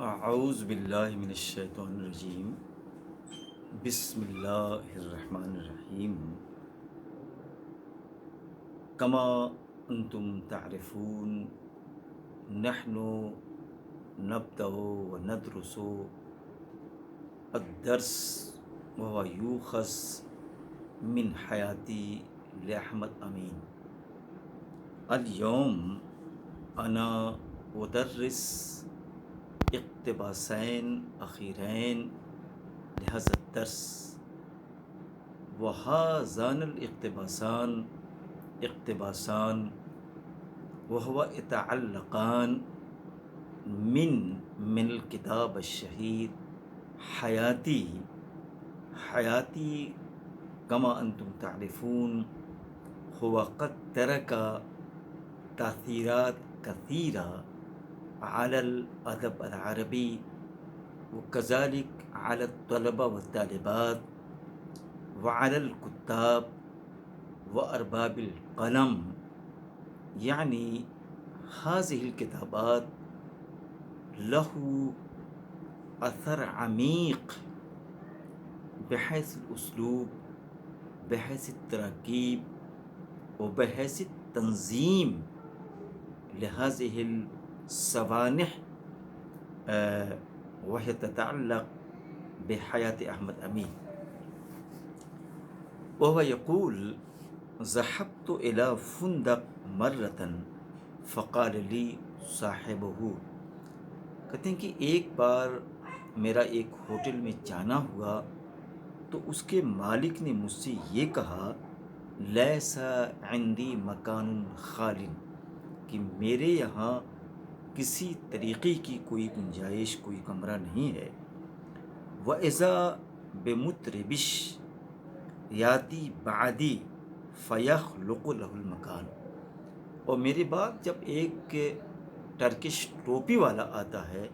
اعوذ باللہ من الشیطان الرجیم، بسم اللہ الرحمن الرحیم۔ کما انتم تعرفون نحن نبدأ وندرس الدرس وهو یوخذ من حیاتی لأحمد امین۔ اليوم انا ادرس اقتباسین اخیرین لهذا الدرس، وهذان اقتباسان وهو يتعلقان من الكتاب الشهير حياتي كما أنتم تعرفون هو قد ترك تأثيرات كثيرة على الأدب العربي وكذلك على الطلبة والطالبات وعلى الكتاب وأرباب القلم، يعني هذه الكتابات له أثر عميق بحيث الأسلوب، بحيث التراكيب، وبحيث التنظيم لهذه السوانح، وهي تتعلق بحياة أحمد أمين. وهو يقول: ذهبت إلى فندق مرة فقال لي صاحبه، کہتے ہیں کہ ایک بار میرا ایک ہوٹل میں جانا ہوا تو اس کے مالک نے مجھ سے یہ کہا: لیس عندی مکان خال، کہ میرے یہاں کسی طریقے کی کوئی گنجائش، کوئی کمرہ نہیں ہے۔ وَإِذَا بِمُطْرِبِش یاتی بعدی فیخلق لہ المکان، اور میرے بعد جب ایک ٹرکش ٹوپی والا آتا ہے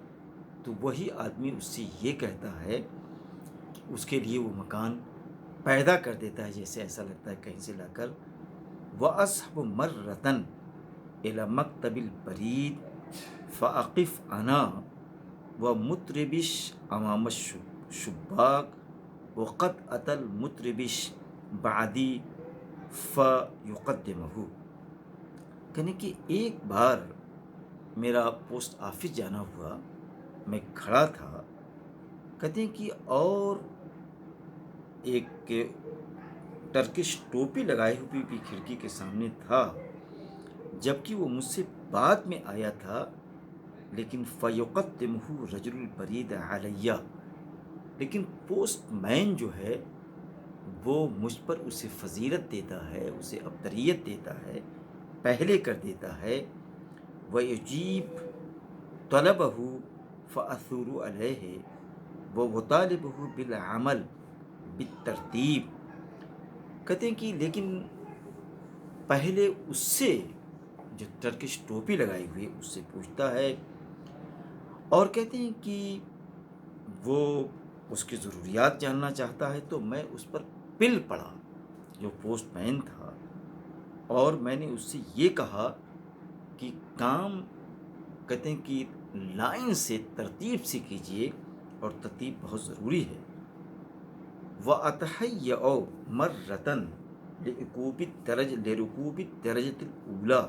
تو وہی آدمی اس سے یہ کہتا ہے، اس کے لیے وہ مکان پیدا کر دیتا ہے، جیسے ایسا لگتا ہے کہیں سے لا کر۔ وَأَصْحَبُ مَرَّةً إِلَى مَكْتَبِ الْبَرِيدِ فَأَقِفْ أَنَا وَمُطْرِبِش أَمَامَ الشُّبَّاكِ وَقَدْ أَتَى الْمُطْرِبِش بَعْدِي فَيُقَدِّمُهُ، کہنے کہ ایک بار میرا پوسٹ آفس جانا ہوا، میں کھڑا تھا، کہتے ہیں کہ اور ایک ٹرکش ٹوپی لگائے ہوئی بھی کھڑکی کے سامنے تھا، جبکہ وہ مجھ سے بعد میں آیا تھا، لیکن فَيُقَدِّمُهُ رَجُلُ الْبَرِيدَ عَلَيَّ، لیکن پوسٹ مین جو ہے وہ مجھ پر اسے فضیلت دیتا ہے، اسے افضلیت دیتا ہے، پہلے کر دیتا ہے۔ وَيُجِيبُ طَلَبَهُ فَأَثُورُ عَلَيْهِ وَأُطَالِبُهُ بِالْعَمَلِ بِالتَّرْتِیب، کہتے ہیں کہ لیکن پہلے اس سے، جو ٹرکش ٹوپی لگائی ہوئی اس سے پوچھتا ہے، اور کہتے ہیں کہ وہ اس کی ضروریات جاننا چاہتا ہے، تو میں اس پر پل پڑا، جو پوسٹ مین تھا، اور میں نے اس سے یہ کہا کہ کام، کہتے ہیں کہ لائن سے، ترتیب سے کیجئے، اور ترتیب بہت ضروری ہے۔ وَأَتَحَيَّأُ مَرَّةً لِرُكُوبِ الدَّرَجَةِ الْأُولَى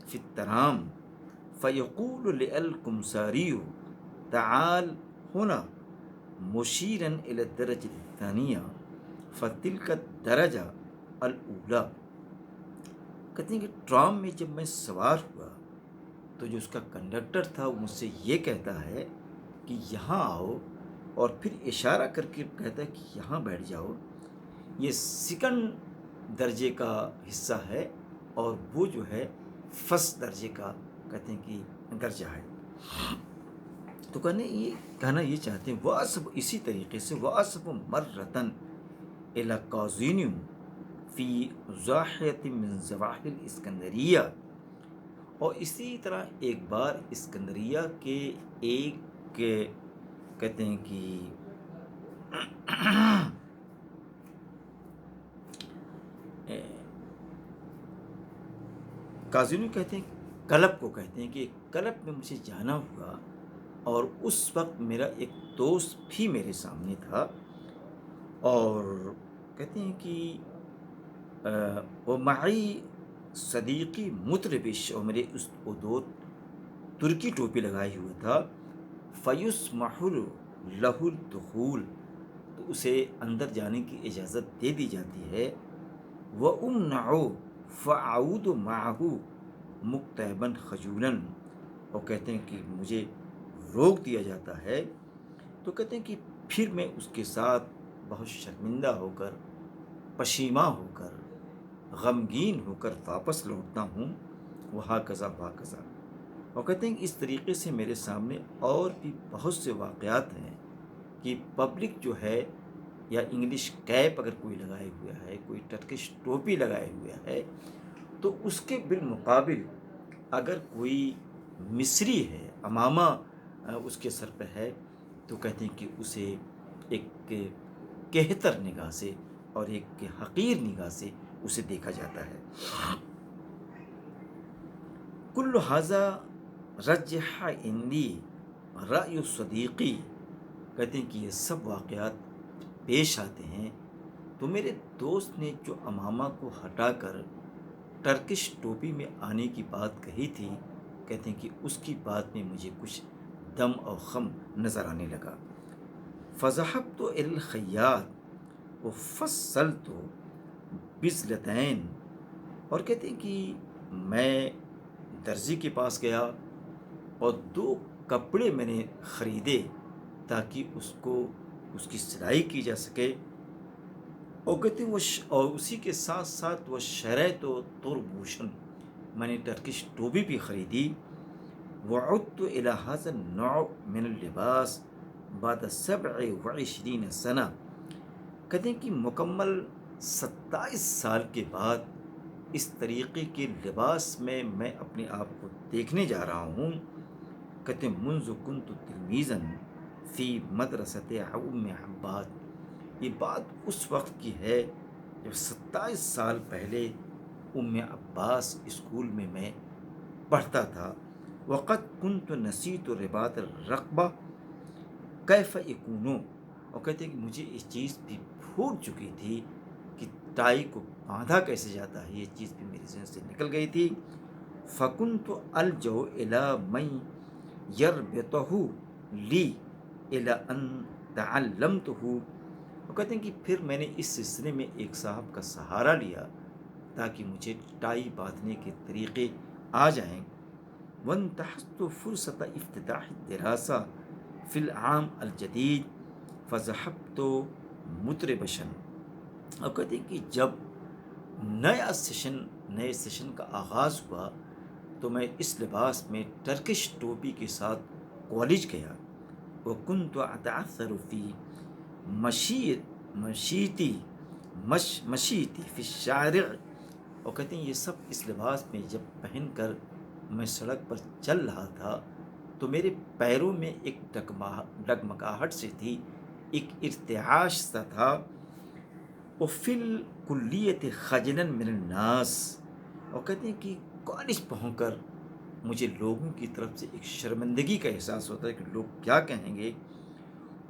فِي التَّرَامِ فَيَقُولُ لِلْكُمْسَارِيُّ تَعَالَ هُنَا مشیراً إلى الدرجة الثانية فتلك الدرجة الأولى، کہتے ہیں کہ ٹرام میں جب میں سوار ہوا تو جو اس کا کنڈکٹر تھا وہ مجھ سے یہ کہتا ہے کہ یہاں آؤ، اور پھر اشارہ کر کے کہتا ہے کہ یہاں بیٹھ جاؤ، یہ سیکنڈ درجے کا حصہ ہے، اور وہ جو ہے فرسٹ درجے کا، کہتے ہیں کہ درجہ ہے۔ تو کہنا یہ چاہتے ہیں، وَأَصْحَبُ، اسی طریقے سے وَأَصْحَبُ مَرَّةً إِلَى قَازِنٍ فی ضاحیۃ من ضواحی الاسکندریہ، اور اسی طرح ایک بار اسکندریہ کے ایک، کہتے ہیں کہ کازینو کہتے ہیں، کلب کو کہتے ہیں، کہ کلب میں مجھے جانا ہوا، اور اس وقت میرا ایک دوست بھی میرے سامنے تھا، اور کہتے ہیں کہ وہ معی صدیقی مطربش، اور میرے اس وہ دوست ترکی ٹوپی لگائے ہوئے تھا، فیسمح لہ الدخول، تو اسے اندر جانے کی اجازت دے دی جاتی ہے، وَأُمْنَعُ فَأَعُودُ مَعَهُ مُكْتَئِبًا خَجُولًا، اور کہتے ہیں کہ مجھے روک دیا جاتا ہے، تو کہتے ہیں کہ پھر میں اس کے ساتھ بہت شرمندہ ہو کر، پشیماں ہو کر، غمگین ہو کر واپس لوٹتا ہوں، وہاں کذا وہاں کذا۔ اور کہتے ہیں کہ اس طریقے سے میرے سامنے اور بھی بہت سے واقعات ہیں کہ پبلک جو ہے، یا انگلش کیپ اگر کوئی لگائے ہوا ہے، کوئی ٹرکش ٹوپی لگائے ہوا ہے، تو اس کے بالمقابل اگر کوئی مصری ہے، امامہ اس کے سر پہ ہے، تو کہتے ہیں کہ اسے ایک کہتر نگاہ سے اور ایک حقیر نگاہ سے اسے دیکھا جاتا ہے۔ کل ھذا رجح عندی رأی صدیقی، کہتے ہیں کہ یہ سب واقعات پیش آتے ہیں، تو میرے دوست نے جو امامہ کو ہٹا کر ٹرکش ٹوپی میں آنے کی بات کہی تھی، کہتے ہیں کہ اس کی بات میں مجھے کچھ دم اور خم نظر آنے لگا۔ فذهبت إلى الخياط وفصلت بزلتين، اور کہتے ہیں کہ میں درزی کے پاس گیا اور 2 کپڑے میں نے خریدے تاکہ اس کی سلائی کی جا سکے، اور کہتے ہیں اور اسی کے ساتھ ساتھ وہ شریط و تربوشن، میں نے ٹرکش ٹوپی بھی خریدی۔ وعدت إلى هذا النوع من اللباس بعد 27 سنہ، کہتے ہیں کہ مکمل 27 سال کے بعد اس طریقے کے لباس میں اپنے آپ کو دیکھنے جا رہا ہوں۔ کہتے ہیں منذ كنت تلمیذا فی مدرسۃ ام عباد، یہ بات اس وقت کی ہے جب 27 سال پہلے ام عباس اسکول میں پڑھتا تھا۔ وقد كنت نسیت رباط الرقبہ کیف یکون، اور کہتے ہیں کہ مجھے اس چیز بھی بھول چکی تھی کہ ٹائی کو باندھا کیسے جاتا ہے، یہ چیز بھی میرے ذہن سے نکل گئی تھی۔ فكنت ألجأ إلى من يربطه لي إلى أن تعلمته، وہ کہتے ہیں کہ پھر میں نے اس سلسلے میں ایک صاحب کا سہارا لیا تاکہ مجھے ٹائی باندھنے کے طریقے آ جائیں۔ وانتهزت فرصة افتتاح الدراسة في العام الجديد فذهبت متربشا، اور کہتے ہیں کہ جب نئے سیشن کا آغاز ہوا تو میں اس لباس میں ٹرکش ٹوپی کے ساتھ کالج گیا۔ وكنت أتعثر في مشیتی فی الشارع، اور کہتے ہیں یہ سب اس لباس میں جب پہن کر میں سڑک پر چل رہا تھا تو میرے پیروں میں ایک ڈگمگاہٹ سے تھی، ایک ارتعاش سا تھا۔ وفی الکلیۃ خجلا من الناس، اور کہتے ہیں کہ کالج پہنچ کر مجھے لوگوں کی طرف سے ایک شرمندگی کا احساس ہوتا ہے کہ لوگ کیا کہیں گے۔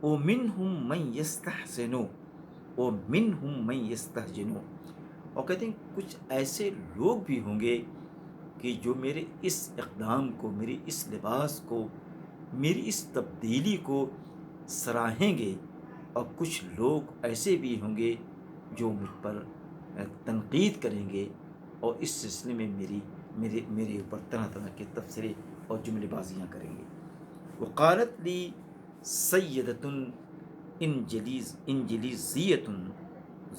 ومنہم من یستحسن ومنہم من یستہجن، اور کہتے ہیں کچھ ایسے لوگ بھی ہوں گے کہ جو میرے اس اقدام کو، میری اس لباس کو، میری اس تبدیلی کو سراہیں گے، اور کچھ لوگ ایسے بھی ہوں گے جو مجھ پر تنقید کریں گے اور اس سلسلے میں میرے اوپر طرح طرح کے تبصرے اور جملے بازیاں کریں گے۔ وقالت لی سیدۃ انجلیزیۃ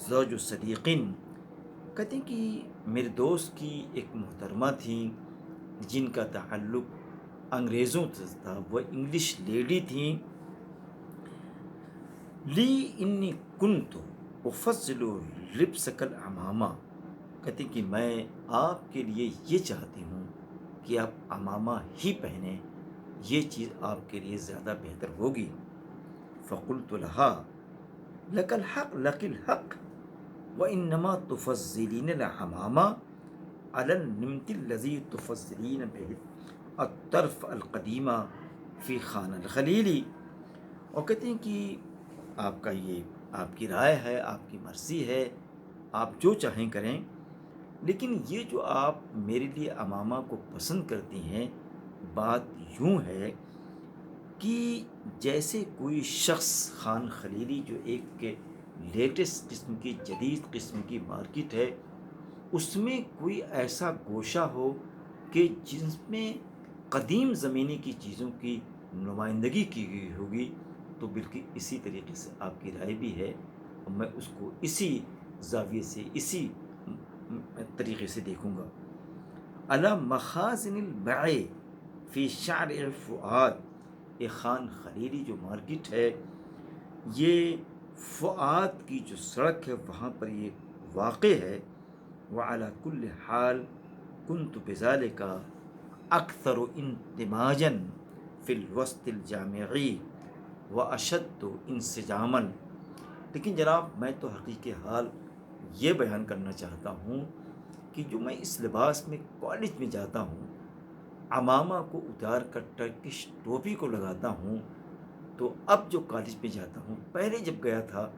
زوج صدیقین، کہتے ہیں کہ میرے دوست کی ایک محترمہ تھیں جن کا تعلق انگریزوں سے تھا، وہ انگلش لیڈی تھیں۔ لی انی کنت افضل لبسک العمامہ، کہتے ہیں کہ میں آپ کے لیے یہ چاہتی ہوں کہ آپ عمامہ ہی پہنیں، یہ چیز آپ کے لیے زیادہ بہتر ہوگی۔ فقلت لها لک الحق وانما تفضلین العمامہ علی النمط الذی تفضلین به الطرف القدیمہ فی خان الخلیلی، اور کہتے ہیں کہ آپ کا یہ آپ کی رائے ہے، آپ کی مرضی ہے، آپ جو چاہیں کریں، لیکن یہ جو آپ میرے لیے امامہ کو پسند کرتی ہیں، بات یوں ہے کہ جیسے کوئی شخص خان خلیلی جو ایک لیٹسٹ قسم کی جدید قسم کی مارکیٹ ہے، اس میں کوئی ایسا گوشہ ہو کہ جس میں قدیم زمانے کی چیزوں کی نمائندگی کی گئی ہوگی، تو بالکل اسی طریقے سے آپ کی رائے بھی ہے، اور میں اس کو اسی زاویے سے اسی طریقے سے دیکھوں گا۔ علی مخازن البیع فی شارع فؤاد، یہ خان خلیلی جو مارکیٹ ہے، یہ فؤاد کی جو سڑک ہے وہاں پر یہ واقع ہے۔ وعلی کل حال کنت بذالک اکثر اندماجا فی الوسط الجامعی واشد انسجاما، لیکن جناب میں تو حقیقی حال یہ بیان کرنا چاہتا ہوں کہ جو میں اس لباس میں کالج میں جاتا ہوں، عمامہ کو اتار کر ٹرکش ٹوپی کو لگاتا ہوں، تو اب جو کالج میں جاتا ہوں، پہلے جب گیا تھا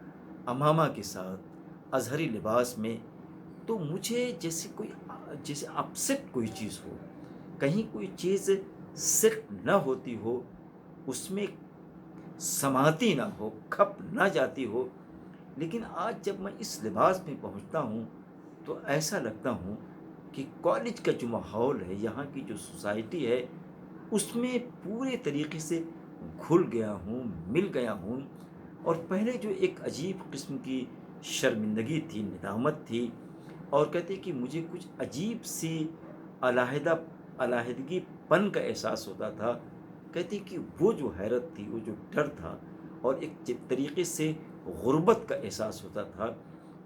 عمامہ کے ساتھ ازہری لباس میں، تو مجھے جیسے اپسٹ کوئی چیز ہو، کہیں کوئی چیز سیٹ نہ ہوتی ہو، اس میں سماتی نہ ہو، کھپ نہ جاتی ہو۔ لیکن آج جب میں اس لباس میں پہنچتا ہوں تو ایسا لگتا ہوں کہ کالج کا جو ماحول ہے، یہاں کی جو سوسائٹی ہے، اس میں پورے طریقے سے گھل گیا ہوں، مل گیا ہوں۔ اور پہلے جو ایک عجیب قسم کی شرمندگی تھی، ندامت تھی، اور کہتے کہ مجھے کچھ عجیب سی علیحدگی پن کا احساس ہوتا تھا، کہتے کہ وہ جو حیرت تھی، وہ جو ڈر تھا، اور ایک طریقے سے غربت کا احساس ہوتا تھا،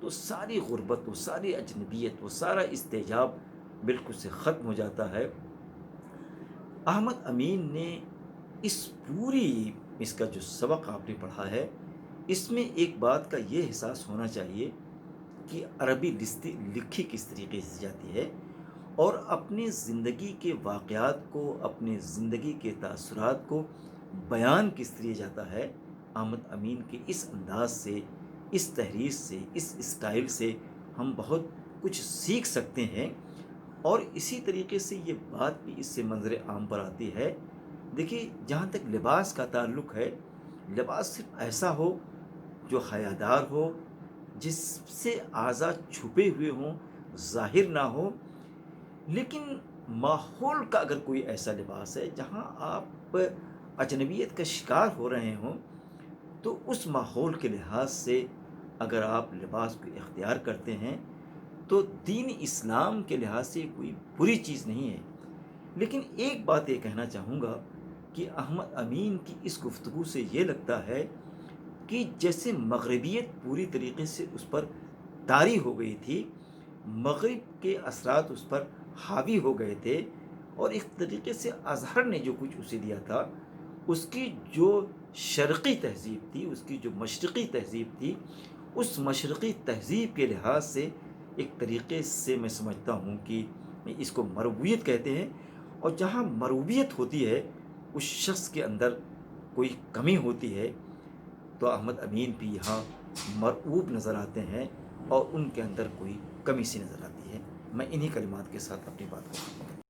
تو ساری غربت، وہ ساری اجنبیت، وہ سارا استحجاب بالکل سے ختم ہو جاتا ہے۔ احمد امین نے اس کا جو سبق آپ نے پڑھا ہے، اس میں ایک بات کا یہ احساس ہونا چاہیے کہ عربی لکھی کس طریقے سے جاتی ہے، اور اپنی زندگی کے واقعات کو، اپنی زندگی کے تاثرات کو بیان کس طرح جاتا ہے۔ احمد امین کے اس انداز سے، اس تحریر سے، اس اسٹائل سے ہم بہت کچھ سیکھ سکتے ہیں۔ اور اسی طریقے سے یہ بات بھی اس سے منظر عام پر آتی ہے۔ دیکھیے، جہاں تک لباس کا تعلق ہے، لباس صرف ایسا ہو جو حیادار ہو، جس سے اعضاء چھپے ہوئے ہوں، ظاہر نہ ہو۔ لیکن ماحول کا اگر کوئی ایسا لباس ہے جہاں آپ اجنبیت کا شکار ہو رہے ہوں، تو اس ماحول کے لحاظ سے اگر آپ لباس کو اختیار کرتے ہیں تو دین اسلام کے لحاظ سے کوئی بری چیز نہیں ہے۔ لیکن ایک بات یہ کہنا چاہوں گا کہ احمد امین کی اس گفتگو سے یہ لگتا ہے کہ جیسے مغربیت پوری طریقے سے اس پر طاری ہو گئی تھی، مغرب کے اثرات اس پر حاوی ہو گئے تھے، اور ایک طریقے سے ازہر نے جو کچھ اسے دیا تھا، اس کی جو شرقی تہذیب تھی، اس کی جو مشرقی تہذیب تھی، اس مشرقی تہذیب کے لحاظ سے ایک طریقے سے میں سمجھتا ہوں کہ اس کو مرویت کہتے ہیں، اور جہاں مرویت ہوتی ہے، اس شخص کے اندر کوئی کمی ہوتی ہے، تو احمد امین بھی یہاں مرعوب نظر آتے ہیں، اور ان کے اندر کوئی کمی سی نظر آتی ہے۔ میں انہی کلمات کے ساتھ اپنی بات کو